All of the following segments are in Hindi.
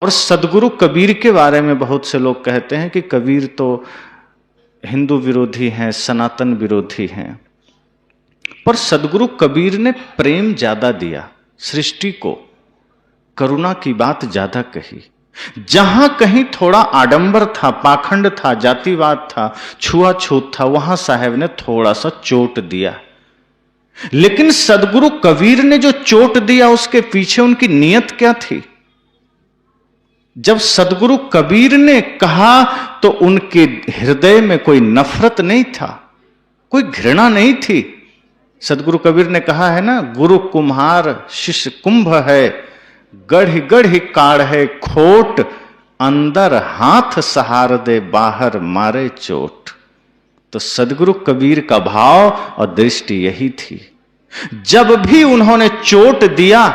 और सदगुरु कबीर के बारे में बहुत से लोग कहते हैं कि कबीर तो हिंदू विरोधी हैं, सनातन विरोधी हैं। पर सदगुरु कबीर ने प्रेम ज्यादा दिया सृष्टि को, करुणा की बात ज्यादा कही। जहां कहीं थोड़ा आडंबर था, पाखंड था, जातिवाद था, छुआछूत था, वहां साहब ने थोड़ा सा चोट दिया। लेकिन सदगुरु कबीर ने जो चोट दिया उसके पीछे उनकी नीयत क्या थी? जब सदगुरु कबीर ने कहा तो उनके हृदय में कोई नफरत नहीं था, कोई घृणा नहीं थी। सदगुरु कबीर ने कहा है ना, गुरु कुम्हार शिष्य कुंभ है, गढ़ गढ़ काढ़ है खोट, अंदर हाथ सहार दे बाहर मारे चोट। तो सदगुरु कबीर का भाव और दृष्टि यही थी। जब भी उन्होंने चोट दिया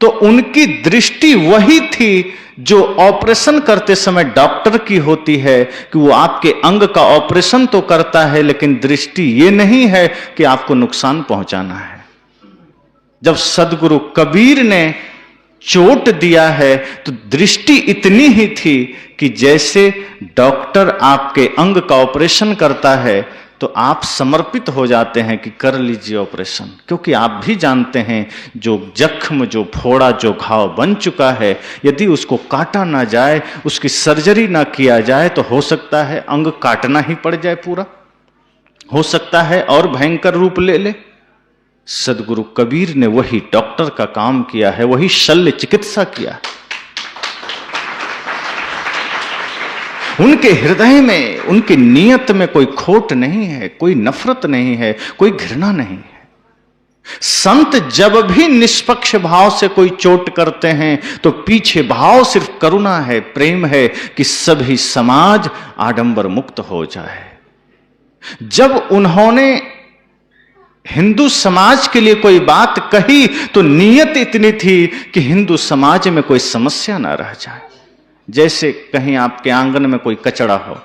तो उनकी दृष्टि वही थी जो ऑपरेशन करते समय डॉक्टर की होती है, कि वो आपके अंग का ऑपरेशन तो करता है लेकिन दृष्टि ये नहीं है कि आपको नुकसान पहुंचाना है। जब सदगुरु कबीर ने चोट दिया है तो दृष्टि इतनी ही थी कि जैसे डॉक्टर आपके अंग का ऑपरेशन करता है तो आप समर्पित हो जाते हैं कि कर लीजिए ऑपरेशन, क्योंकि आप भी जानते हैं जो जख्म, जो फोड़ा, जो घाव बन चुका है, यदि उसको काटा ना जाए, उसकी सर्जरी ना किया जाए तो हो सकता है अंग काटना ही पड़ जाए पूरा, हो सकता है और भयंकर रूप ले ले। सदगुरु कबीर ने वही डॉक्टर का काम किया है, वही शल्य चिकित्सा किया है। उनके हृदय में, उनकी नीयत में कोई खोट नहीं है, कोई नफरत नहीं है, कोई घृणा नहीं है। संत जब भी निष्पक्ष भाव से कोई चोट करते हैं तो पीछे भाव सिर्फ करुणा है, प्रेम है कि सभी समाज आडंबर मुक्त हो जाए। जब उन्होंने हिंदू समाज के लिए कोई बात कही तो नीयत इतनी थी कि हिंदू समाज में कोई समस्या ना रह जाए। जैसे कहीं आपके आंगन में कोई कचरा हो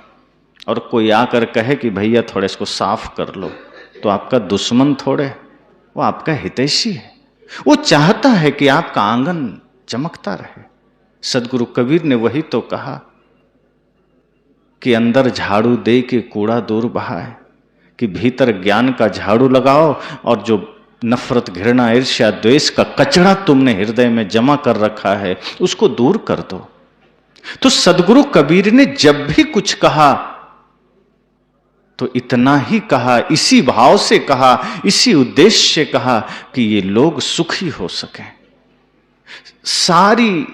और कोई आकर कहे कि भैया थोड़े इसको साफ कर लो, तो आपका दुश्मन थोड़े, वो आपका हितैषी है। वो चाहता है कि आपका आंगन चमकता रहे। सदगुरु कबीर ने वही तो कहा कि अंदर झाड़ू दे के कूड़ा दूर बहाए, कि भीतर ज्ञान का झाड़ू लगाओ और जो नफरत, घृणा, ईर्ष्या, द्वेष का कचरा तुमने हृदय में जमा कर रखा है उसको दूर कर दो। तो सदगुरु कबीर ने जब भी कुछ कहा तो इतना ही कहा, इसी भाव से कहा, इसी उद्देश्य से कहा कि ये लोग सुखी हो सकें। सारी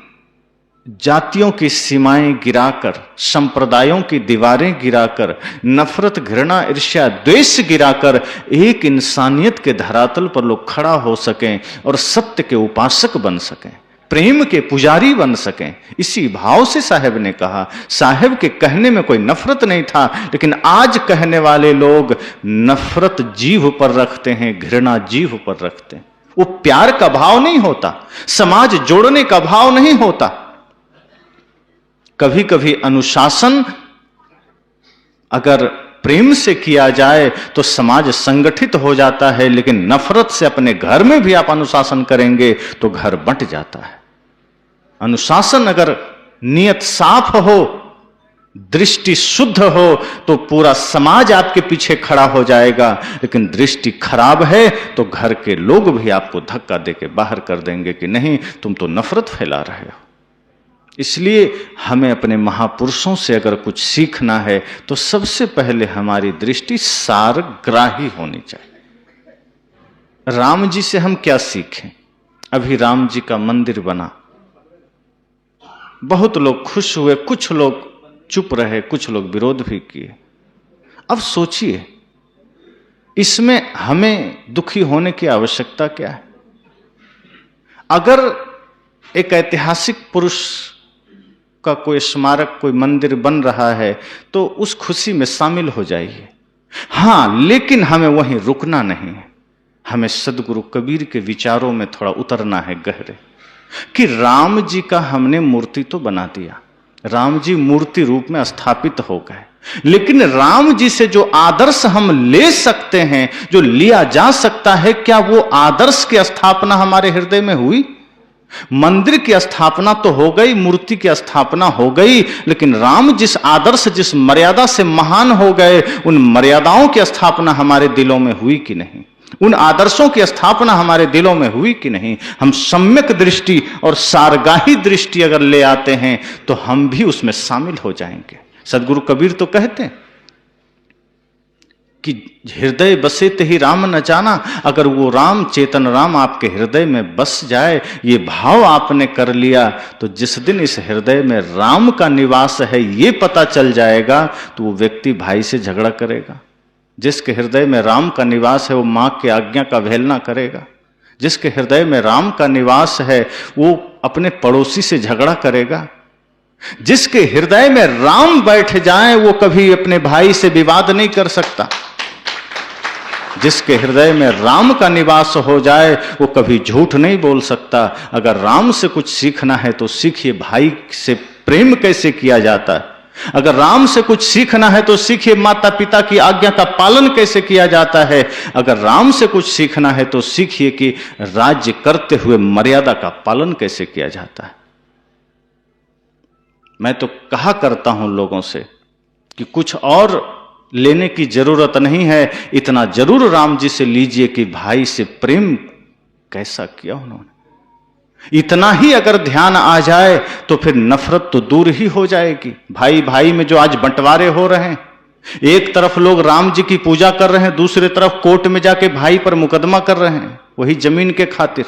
जातियों की सीमाएं गिराकर, संप्रदायों की दीवारें गिराकर, नफरत, घृणा, ईर्ष्या, द्वेष गिराकर एक इंसानियत के धरातल पर लोग खड़ा हो सकें और सत्य के उपासक बन सकें, प्रेम के पुजारी बन सकें। इसी भाव से साहब ने कहा। साहब के कहने में कोई नफरत नहीं था, लेकिन आज कहने वाले लोग नफरत जीभ पर रखते हैं, घृणा जीभ पर रखते हैं। वो प्यार का भाव नहीं होता, समाज जोड़ने का भाव नहीं होता। कभी कभी अनुशासन अगर प्रेम से किया जाए तो समाज संगठित हो जाता है, लेकिन नफरत से अपने घर में भी आप अनुशासन करेंगे तो घर बंट जाता है। अनुशासन अगर नियत साफ हो, दृष्टि शुद्ध हो तो पूरा समाज आपके पीछे खड़ा हो जाएगा, लेकिन दृष्टि खराब है तो घर के लोग भी आपको धक्का देके बाहर कर देंगे कि नहीं, तुम तो नफरत फैला रहे हो। इसलिए हमें अपने महापुरुषों से अगर कुछ सीखना है तो सबसे पहले हमारी दृष्टि सारग्राही होनी चाहिए। राम जी से हम क्या सीखें? अभी राम जी का मंदिर बना, बहुत लोग खुश हुए, कुछ लोग चुप रहे, कुछ लोग विरोध भी किए। अब सोचिए, इसमें हमें दुखी होने की आवश्यकता क्या है? अगर एक ऐतिहासिक पुरुष का कोई स्मारक, कोई मंदिर बन रहा है तो उस खुशी में शामिल हो जाइए। हां, लेकिन हमें वहीं रुकना नहीं है। हमें सदगुरु कबीर के विचारों में थोड़ा उतरना है गहरे, कि राम जी का हमने मूर्ति तो बना दिया, राम जी मूर्ति रूप में स्थापित हो गए, लेकिन राम जी से जो आदर्श हम ले सकते हैं, जो लिया जा सकता है, क्या वो आदर्श की स्थापना हमारे हृदय में हुई? मंदिर की स्थापना तो हो गई, मूर्ति की स्थापना हो गई, लेकिन राम जिस आदर्श, जिस मर्यादा से महान हो गए, उन मर्यादाओं की स्थापना हमारे दिलों में हुई कि नहीं? उन आदर्शों की स्थापना हमारे दिलों में हुई कि नहीं? हम सम्यक दृष्टि और सारगाही दृष्टि अगर ले आते हैं तो हम भी उसमें शामिल हो जाएंगे। सदगुरु कबीर तो कहते हैं कि हृदय बसे ते ही राम न जाना। अगर वो राम, चेतन राम आपके हृदय में बस जाए, ये भाव आपने कर लिया, तो जिस दिन इस हृदय में राम का निवास है ये पता चल जाएगा, तो वो व्यक्ति भाई से झगड़ा करेगा। जिसके हृदय में राम का निवास है वो मां की आज्ञा का अवहेलना करेगा। जिसके हृदय में राम का निवास है वो अपने पड़ोसी से झगड़ा करेगा। जिसके हृदय में राम बैठ जाए वो कभी अपने भाई से विवाद नहीं कर सकता। जिसके हृदय में राम का निवास हो जाए वो कभी झूठ नहीं बोल सकता। अगर राम से कुछ सीखना है तो सीखिए भाई से प्रेम कैसे किया जाता है। अगर राम से कुछ सीखना है तो सीखिए माता पिता की आज्ञा का पालन कैसे किया जाता है। अगर राम से कुछ सीखना है तो सीखिए कि राज्य करते हुए मर्यादा का पालन कैसे किया जाता है। मैं तो कहा करता हूं लोगों से कि कुछ और लेने की जरूरत नहीं है, इतना जरूर राम जी से लीजिए कि भाई से प्रेम कैसा किया उन्होंने। इतना ही अगर ध्यान आ जाए तो फिर नफरत तो दूर ही हो जाएगी। भाई भाई में जो आज बंटवारे हो रहे हैं, एक तरफ लोग राम जी की पूजा कर रहे हैं, दूसरी तरफ कोर्ट में जाके भाई पर मुकदमा कर रहे हैं, वही जमीन के खातिर।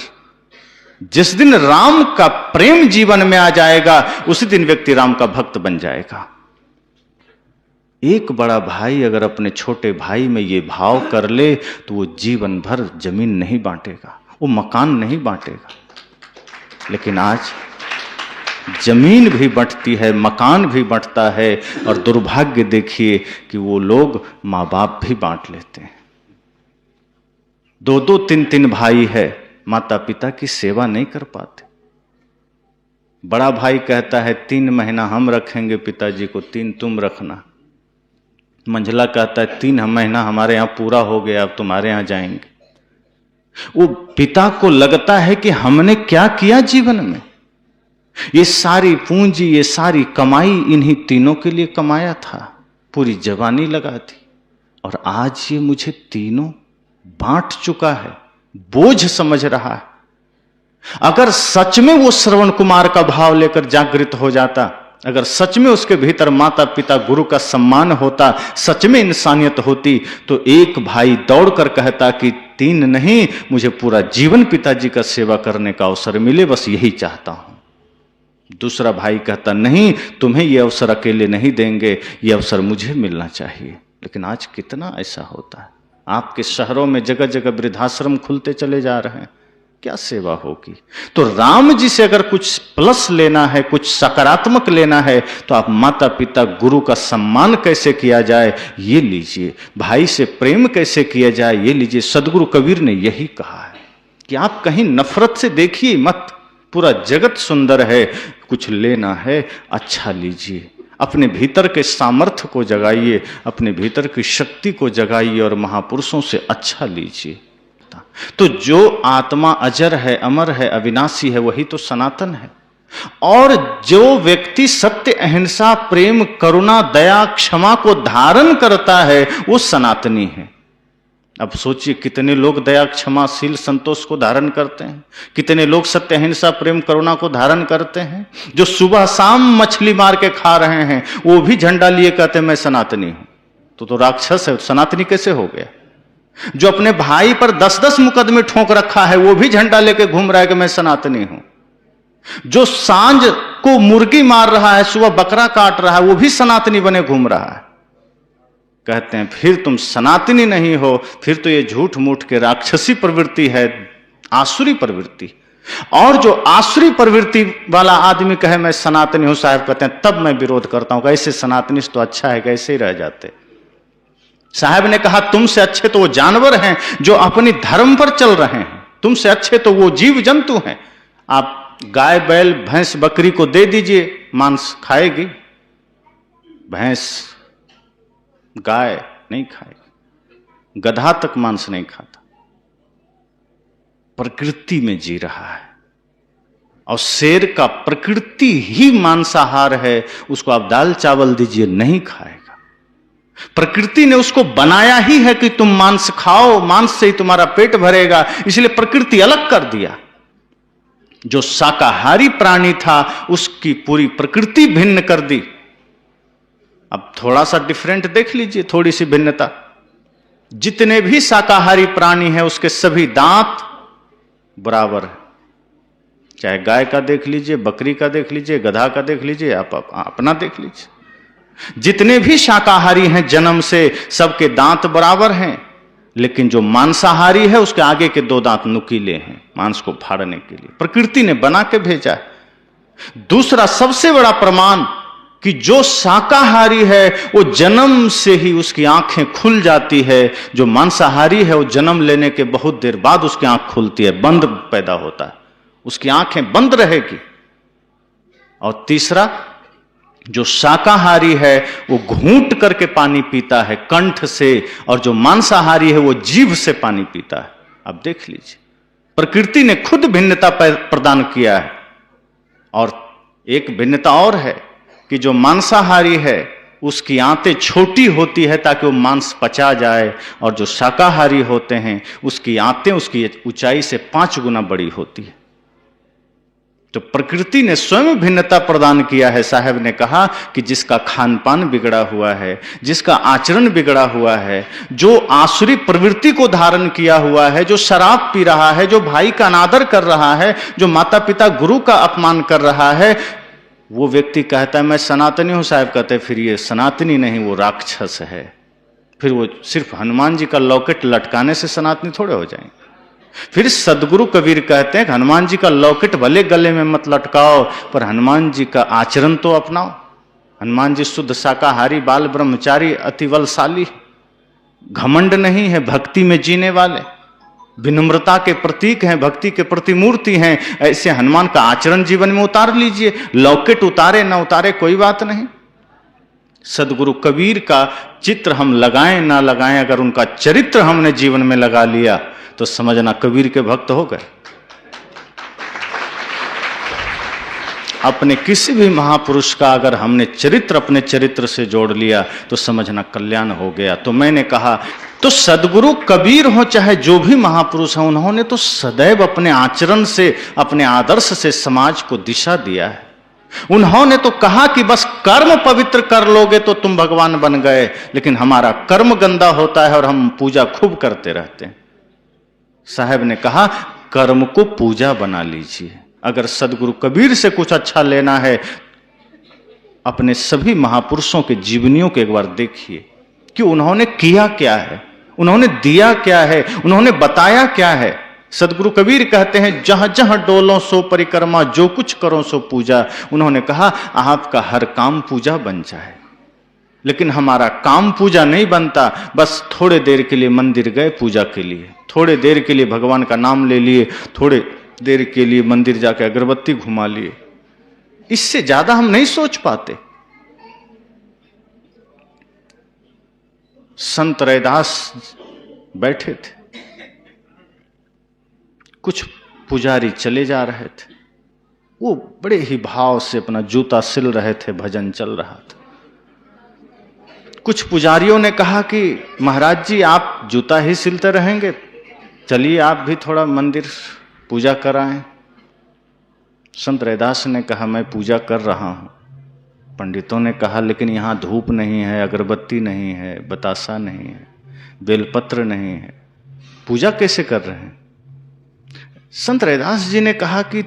जिस दिन राम का प्रेम जीवन में आ जाएगा उसी दिन व्यक्ति राम का भक्त बन जाएगा। एक बड़ा भाई अगर अपने छोटे भाई में ये भाव कर ले तो वो जीवन भर जमीन नहीं बांटेगा, वो मकान नहीं बांटेगा। लेकिन आज जमीन भी बंटती है, मकान भी बंटता है, और दुर्भाग्य देखिए कि वो लोग माँ बाप भी बांट लेते हैं। दो दो तीन तीन भाई है, माता पिता की सेवा नहीं कर पाते। बड़ा भाई कहता है 3 महीना हम रखेंगे पिताजी को, 3 तुम रखना। मंझला कहता है 3 महीना हमारे यहां पूरा हो गया, अब तुम्हारे यहां जाएंगे। वो पिता को लगता है कि हमने क्या किया जीवन में, ये सारी पूंजी, ये सारी कमाई इन्हीं तीनों के लिए कमाया था, पूरी जवानी लगा दी, और आज ये मुझे तीनों बांट चुका है, बोझ समझ रहा है। अगर सच में वो श्रवण कुमार का भाव लेकर जागृत हो जाता, अगर सच में उसके भीतर माता पिता गुरु का सम्मान होता, सच में इंसानियत होती, तो एक भाई दौड़कर कहता कि 3 नहीं, मुझे पूरा जीवन पिताजी का सेवा करने का अवसर मिले, बस यही चाहता हूं। दूसरा भाई कहता नहीं, तुम्हें यह अवसर अकेले नहीं देंगे, यह अवसर मुझे मिलना चाहिए। लेकिन आज कितना ऐसा होता है। आपके शहरों में जगह जगह वृद्धाश्रम खुलते चले जा रहे हैं, क्या सेवा होगी। तो राम जी से अगर कुछ प्लस लेना है, कुछ सकारात्मक लेना है, तो आप माता पिता गुरु का सम्मान कैसे किया जाए ये लीजिए, भाई से प्रेम कैसे किया जाए ये लीजिए। सदगुरु कबीर ने यही कहा है कि आप कहीं नफरत से देखिए मत, पूरा जगत सुंदर है, कुछ लेना है अच्छा लीजिए, अपने भीतर के सामर्थ्य को जगाइए, अपने भीतर की शक्ति को जगाइए और महापुरुषों से अच्छा लीजिए। तो जो आत्मा अजर है, अमर है, अविनाशी है, वही तो सनातन है। और जो व्यक्ति सत्य, अहिंसा, प्रेम, करुणा, दया, क्षमा को धारण करता है वो सनातनी है। अब सोचिए कितने लोग दया, क्षमा, शील, संतोष को धारण करते हैं, कितने लोग सत्य, अहिंसा, प्रेम, करुणा को धारण करते हैं। जो सुबह शाम मछली मार के खा रहे हैं वो भी झंडा लिए कहते हैं मैं सनातनी हूं। तो राक्षस है, सनातनी कैसे हो गया। जो अपने भाई पर 10-10 मुकदमे ठोक रखा है वो भी झंडा लेके घूम रहा है कि मैं सनातनी हूं। जो सांझ को मुर्गी मार रहा है, सुबह बकरा काट रहा है, वो भी सनातनी बने घूम रहा है। कहते हैं फिर तुम सनातनी नहीं हो, फिर तो ये झूठ मूठ के राक्षसी प्रवृत्ति है, आसुरी प्रवृत्ति। और जो आसुरी प्रवृत्ति वाला आदमी कहे मैं सनातनी हूं, साहब कहते हैं तब मैं विरोध करता हूं, कैसे सनातनिस्ट तो अच्छा है, कैसे ही रह जाते। साहब ने कहा तुमसे अच्छे तो वो जानवर हैं जो अपनी धर्म पर चल रहे हैं, तुमसे अच्छे तो वो जीव जंतु हैं। आप गाय, बैल, भैंस, बकरी को दे दीजिए, मांस खाएगी, भैंस, गाय नहीं खाएगी, गधा तक मांस नहीं खाता, प्रकृति में जी रहा है। और शेर का प्रकृति ही मांसाहार है, उसको आप दाल चावल दीजिए नहीं खाएगा। प्रकृति ने उसको बनाया ही है कि तुम मांस खाओ, मांस से ही तुम्हारा पेट भरेगा, इसलिए प्रकृति अलग कर दिया। जो शाकाहारी प्राणी था उसकी पूरी प्रकृति भिन्न कर दी। अब थोड़ा सा डिफरेंट देख लीजिए, थोड़ी सी भिन्नता। जितने भी शाकाहारी प्राणी हैं उसके सभी दांत बराबर है, चाहे गाय का देख लीजिए, बकरी का देख लीजिए, गधा का देख लीजिए, आप अपना देख लीजिए। जितने भी शाकाहारी हैं जन्म से सबके दांत बराबर हैं, लेकिन जो मांसाहारी है उसके आगे के 2 दांत नुकीले हैं मांस को फाड़ने के लिए, प्रकृति ने बना के भेजा है। दूसरा सबसे बड़ा प्रमाण कि जो शाकाहारी है वो जन्म से ही उसकी आंखें खुल जाती है, जो मांसाहारी है वो जन्म लेने के बहुत देर बाद उसकी आंख खुलती है, बंद पैदा होता है, उसकी आंखें बंद रहेगी। और तीसरा, जो शाकाहारी है वो घूंट करके पानी पीता है कंठ से, और जो मांसाहारी है वो जीभ से पानी पीता है। अब देख लीजिए, प्रकृति ने खुद भिन्नता प्रदान किया है। और एक भिन्नता और है कि जो मांसाहारी है उसकी आंतें छोटी होती है ताकि वो मांस पचा जाए, और जो शाकाहारी होते हैं उसकी आंतें उसकी ऊंचाई से 5 गुना बड़ी होती है। तो प्रकृति ने स्वयं भिन्नता प्रदान किया है। साहब ने कहा कि जिसका खान पान बिगड़ा हुआ है, जिसका आचरण बिगड़ा हुआ है, जो आसुरी प्रवृत्ति को धारण किया हुआ है, जो शराब पी रहा है, जो भाई का अनादर कर रहा है, जो माता पिता गुरु का अपमान कर रहा है, वो व्यक्ति कहता है मैं सनातनी हूं। साहब कहते हैं फिर ये सनातनी नहीं, वो राक्षस है। फिर वो सिर्फ हनुमान जी का लॉकेट लटकाने से सनातनी थोड़े हो जाएंगे। फिर सदगुरु कबीर कहते हैं कि हनुमान जी का लॉकेट भले गले में मत लटकाओ, पर हनुमान जी का आचरण तो अपनाओ। हनुमान जी शुद्ध शाकाहारी, बाल ब्रह्मचारी, अति बलशाली, घमंड नहीं है, भक्ति में जीने वाले, विनम्रता के प्रतीक हैं, भक्ति के प्रतिमूर्ति हैं। ऐसे हनुमान का आचरण जीवन में उतार लीजिए। लॉकेट उतारे ना उतारे कोई बात नहीं। सदगुरु कबीर का चित्र हम लगाएं ना लगाएं, अगर उनका चरित्र हमने जीवन में लगा लिया तो समझना कबीर के भक्त हो गए। अपने किसी भी महापुरुष का अगर हमने चरित्र अपने चरित्र से जोड़ लिया तो समझना कल्याण हो गया। तो मैंने कहा, तो सदगुरु कबीर हो चाहे जो भी महापुरुष हैं, उन्होंने तो सदैव अपने आचरण से, अपने आदर्श से समाज को दिशा दिया है। उन्होंने तो कहा कि बस कर्म पवित्र कर लोगे तो तुम भगवान बन गए, लेकिन हमारा कर्म गंदा होता है और हम पूजा खूब करते रहते हैं। साहब ने कहा कर्म को पूजा बना लीजिए। अगर सदगुरु कबीर से कुछ अच्छा लेना है, अपने सभी महापुरुषों के जीवनियों को एक बार देखिए कि उन्होंने किया क्या है, उन्होंने दिया क्या है, उन्होंने बताया क्या है। सदगुरु कबीर कहते हैं जहां जहां डोलो सो परिक्रमा, जो कुछ करो सो पूजा। उन्होंने कहा आपका हर काम पूजा बन जाए, लेकिन हमारा काम पूजा नहीं बनता। बस थोड़े देर के लिए मंदिर गए पूजा के लिए, थोड़े देर के लिए भगवान का नाम ले लिए, थोड़े देर के लिए मंदिर जाकर अगरबत्ती घुमा लिए, इससे ज्यादा हम नहीं सोच पाते। संत रैदास बैठे थे, कुछ पुजारी चले जा रहे थे, वो बड़े ही भाव से अपना जूता सिल रहे थे, भजन चल रहा था। कुछ पुजारियों ने कहा कि महाराज जी आप जूता ही सिलते रहेंगे, चलिए आप भी थोड़ा मंदिर पूजा कराएं। संत रैदास ने कहा मैं पूजा कर रहा हूं। पंडितों ने कहा लेकिन यहां धूप नहीं है, अगरबत्ती नहीं है, बतासा नहीं है, बेलपत्र नहीं है, पूजा कैसे कर रहे हैं? संत रैदास जी ने कहा कि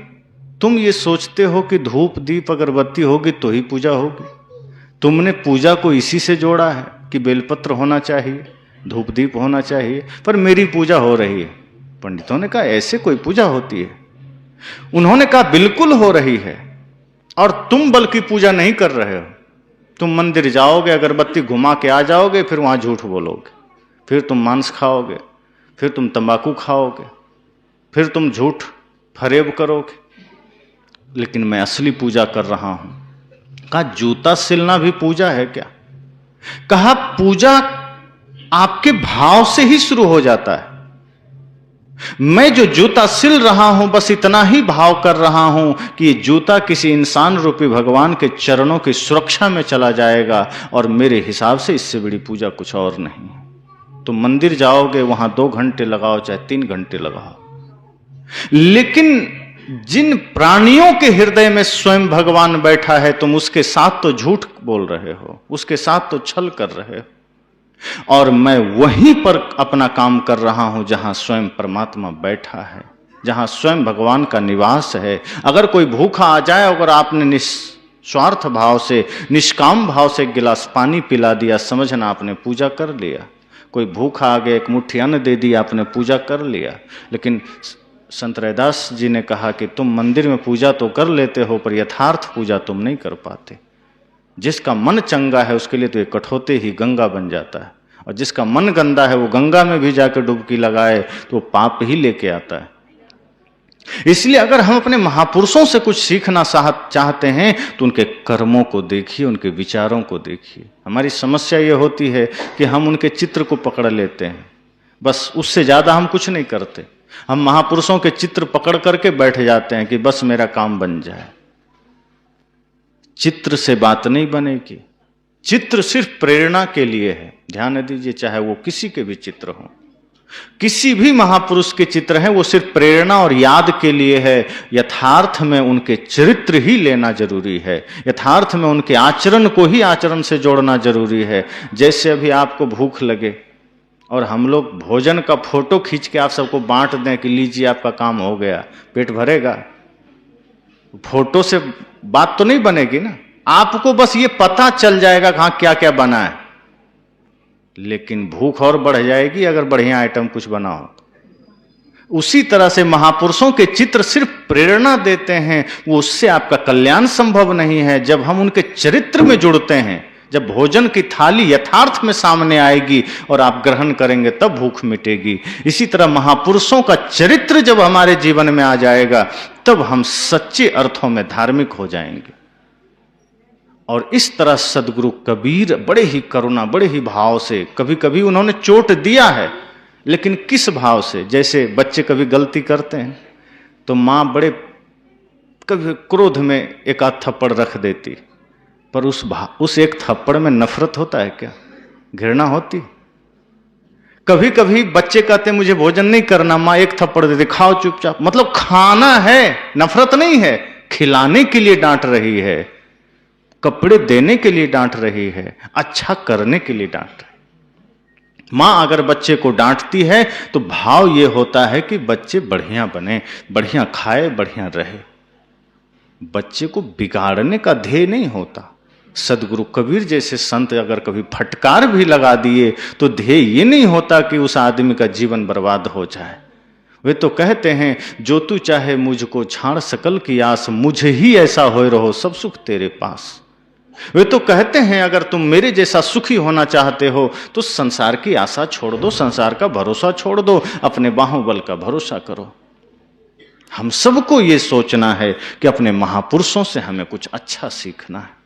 तुम ये सोचते हो कि धूप दीप अगरबत्ती होगी तो ही पूजा होगी। तुमने पूजा को इसी से जोड़ा है कि बेलपत्र होना चाहिए, धूप दीप होना चाहिए, पर मेरी पूजा हो रही है। पंडितों ने कहा ऐसे कोई पूजा होती है? उन्होंने कहा बिल्कुल हो रही है, और तुम बल्कि पूजा नहीं कर रहे हो। तुम मंदिर जाओगे, अगरबत्ती घुमा के आ जाओगे, फिर वहां झूठ बोलोगे, फिर तुम मांस खाओगे, फिर तुम तंबाकू खाओगे, फिर तुम झूठ फरेब करोगे, लेकिन मैं असली पूजा कर रहा हूं। कहा जूता सिलना भी पूजा है क्या? कहा पूजा आपके भाव से ही शुरू हो जाता है। मैं जो जूता सिल रहा हूं बस इतना ही भाव कर रहा हूं कि ये जूता किसी इंसान रूपी भगवान के चरणों की सुरक्षा में चला जाएगा, और मेरे हिसाब से इससे बड़ी पूजा कुछ और नहीं। तुम मंदिर जाओगे, वहां 2 घंटे लगाओ चाहे 3 घंटे लगाओ, लेकिन जिन प्राणियों के हृदय में स्वयं भगवान बैठा है, तुम उसके साथ तो झूठ बोल रहे हो, उसके साथ तो छल कर रहे हो। और मैं वहीं पर अपना काम कर रहा हूं जहां स्वयं परमात्मा बैठा है, जहां स्वयं भगवान का निवास है। अगर कोई भूखा आ जाए, अगर आपने निस्वार्थ भाव से, निष्काम भाव से एक गिलास पानी पिला दिया, समझना आपने पूजा कर लिया। कोई भूखा आ गया, एक मुट्ठी अन्न दे दिया, आपने पूजा कर लिया। लेकिन संत रैदास जी ने कहा कि तुम मंदिर में पूजा तो कर लेते हो, पर यथार्थ पूजा तुम नहीं कर पाते। जिसका मन चंगा है उसके लिए तो ये कठौते ही गंगा बन जाता है, और जिसका मन गंदा है वो गंगा में भी जाकर डुबकी लगाए तो पाप ही लेके आता है। इसलिए अगर हम अपने महापुरुषों से कुछ सीखना चाहते हैं तो उनके कर्मों को देखिए, उनके विचारों को देखिए। हमारी समस्या ये होती है कि हम उनके चित्र को पकड़ लेते हैं, बस उससे ज्यादा हम कुछ नहीं करते। हम महापुरुषों के चित्र पकड़ करके बैठ जाते हैं कि बस मेरा काम बन जाए। चित्र से बात नहीं बनेगी। चित्र सिर्फ प्रेरणा के लिए है, ध्यान दीजिए, चाहे वो किसी के भी चित्र हो, किसी भी महापुरुष के चित्र हैं, वो सिर्फ प्रेरणा और याद के लिए है। यथार्थ में उनके चरित्र ही लेना जरूरी है, यथार्थ में उनके आचरण को ही आचरण से जोड़ना जरूरी है। जैसे अभी आपको भूख लगे और हम लोग भोजन का फोटो खींच के आप सबको बांट दें कि लीजिए आपका काम हो गया, पेट भरेगा? फोटो से बात तो नहीं बनेगी ना, आपको बस ये पता चल जाएगा कि हाँ क्या क्या बना है, लेकिन भूख और बढ़ जाएगी अगर बढ़िया आइटम कुछ बना हो। उसी तरह से महापुरुषों के चित्र सिर्फ प्रेरणा देते हैं, वो उससे आपका कल्याण संभव नहीं है। जब हम उनके चरित्र में जुड़ते हैं, जब भोजन की थाली यथार्थ में सामने आएगी और आप ग्रहण करेंगे, तब भूख मिटेगी। इसी तरह महापुरुषों का चरित्र जब हमारे जीवन में आ जाएगा, तब हम सच्चे अर्थों में धार्मिक हो जाएंगे। और इस तरह सदगुरु कबीर बड़े ही करुणा, बड़े ही भाव से, कभी कभी उन्होंने चोट दिया है, लेकिन किस भाव से? जैसे बच्चे कभी गलती करते हैं तो मां बड़े कभी क्रोध में एक आध थप्पड़ रख देती, पर उस एक थप्पड़ में नफरत होता है क्या? घृणा होती? कभी कभी बच्चे कहते मुझे भोजन नहीं करना, मां एक थप्पड़ देती, खाओ चुपचाप। मतलब खाना है, नफरत नहीं है, खिलाने के लिए डांट रही है, कपड़े देने के लिए डांट रही है, अच्छा करने के लिए डांट रही है। मां अगर बच्चे को डांटती है तो भाव यह होता है कि बच्चे बढ़िया बने, बढ़िया खाए, बढ़िया रहे। बच्चे को बिगाड़ने का ध्येय नहीं होता। सदगुरु कबीर जैसे संत अगर कभी फटकार भी लगा दिए तो ध्येय ये नहीं होता कि उस आदमी का जीवन बर्बाद हो जाए। वे तो कहते हैं, जो तू चाहे मुझको छाड़ सकल की आस, मुझे ही ऐसा होए रहो सब सुख तेरे पास। वे तो कहते हैं, अगर तुम मेरे जैसा सुखी होना चाहते हो तो संसार की आशा छोड़ दो, संसार का भरोसा छोड़ दो, अपने बाहुबल का भरोसा करो। हम सबको ये सोचना है कि अपने महापुरुषों से हमें कुछ अच्छा सीखना है।